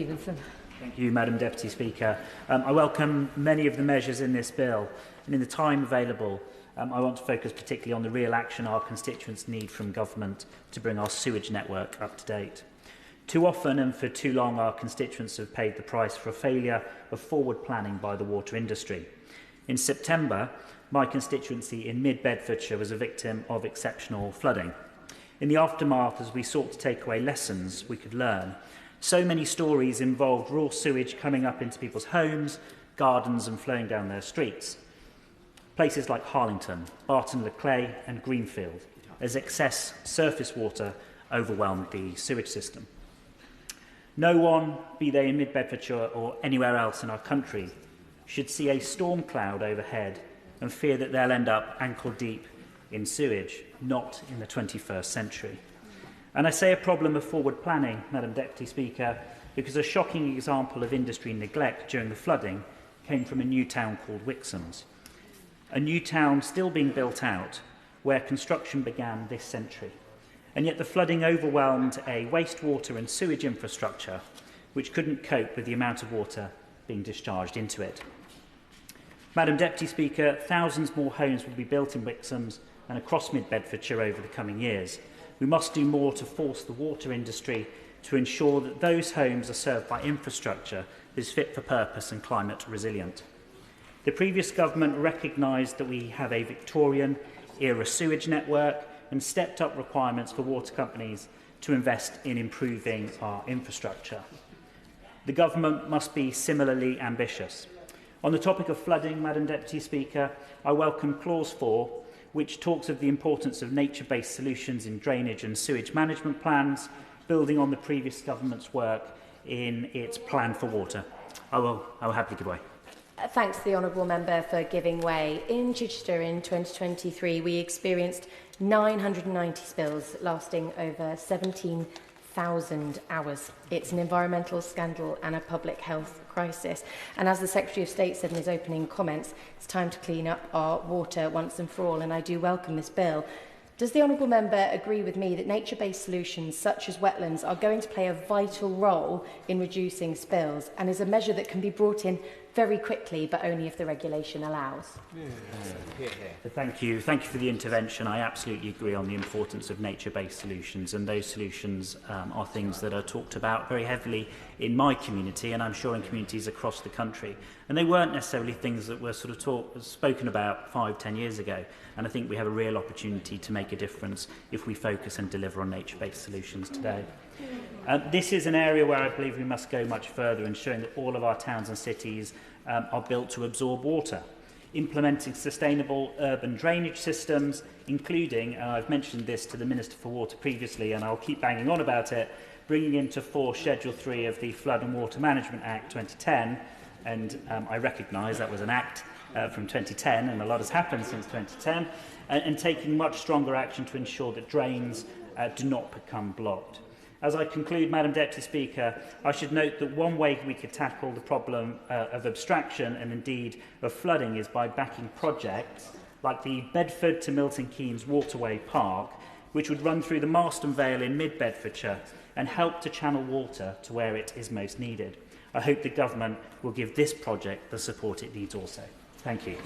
Stephenson. Thank you, Madam Deputy Speaker. I welcome many of the measures in this bill, and in the time available, I want to focus particularly on the real action our constituents need from government to bring our sewage network up to date. Too often and for too long, our constituents have paid the price for a failure of forward planning by the water industry. In September, my constituency in Mid Bedfordshire was a victim of exceptional flooding. In the aftermath, as we sought to take away lessons we could learn, so many stories involved raw sewage coming up into people's homes, gardens and flowing down their streets. Places like Harlington, Barton-le-Clay and Greenfield, as excess surface water overwhelmed the sewage system. No one, be they in Mid Bedfordshire or anywhere else in our country, should see a storm cloud overhead and fear that they'll end up ankle deep in sewage, not in the 21st century. And I say a problem of forward planning, Madam Deputy Speaker, because a shocking example of industry neglect during the flooding came from a new town called Wixham's. A new town still being built out where construction began this century. And yet the flooding overwhelmed a wastewater and sewage infrastructure which couldn't cope with the amount of water being discharged into it. Madam Deputy Speaker, thousands more homes will be built in Wixham's and across Mid Bedfordshire over the coming years. We must do more to force the water industry to ensure that those homes are served by infrastructure that is fit for purpose and climate resilient. The previous government recognised that we have a Victorian-era sewage network and stepped up requirements for water companies to invest in improving our infrastructure. The government must be similarly ambitious. On the topic of flooding, Madam Deputy Speaker, I welcome Clause 4, which talks of the importance of nature-based solutions in drainage and sewage management plans, building on the previous government's work in its plan for water. I will happily give way. Thanks to the Honourable Member for giving way. In Chichester in 2023, we experienced 990 spills lasting over 17,000 hours. It's an environmental scandal and a public health crisis. And as the Secretary of State said in his opening comments, it's time to clean up our water once and for all, and I do welcome this bill. Does the Honourable Member agree with me that nature-based solutions such as wetlands are going to play a vital role in reducing spills and is a measure that can be brought in very quickly, but only if the regulation allows? Thank you for the intervention. I absolutely agree on the importance of nature-based solutions, and those solutions are things that are talked about very heavily in my community, and I'm sure in communities across the country. And they weren't necessarily things that were sort of spoken about 5-10 years ago, and I think we have a real opportunity to make a difference if we focus and deliver on nature-based solutions today. This is an area where I believe we must go much further, ensuring that all of our towns and cities are built to absorb water. Implementing sustainable urban drainage systems, including, and I've mentioned this to the Minister for Water previously, and I'll keep banging on about it, bringing into force Schedule 3 of the Flood and Water Management Act 2010, and I recognise that was an act from 2010, and a lot has happened since 2010, and taking much stronger action to ensure that drains do not become blocked. As I conclude, Madam Deputy Speaker, I should note that one way we could tackle the problem of abstraction and indeed of flooding is by backing projects like the Bedford to Milton Keynes Waterway Park, which would run through the Marston Vale in Mid Bedfordshire and help to channel water to where it is most needed. I hope the government will give this project the support it needs also. Thank you.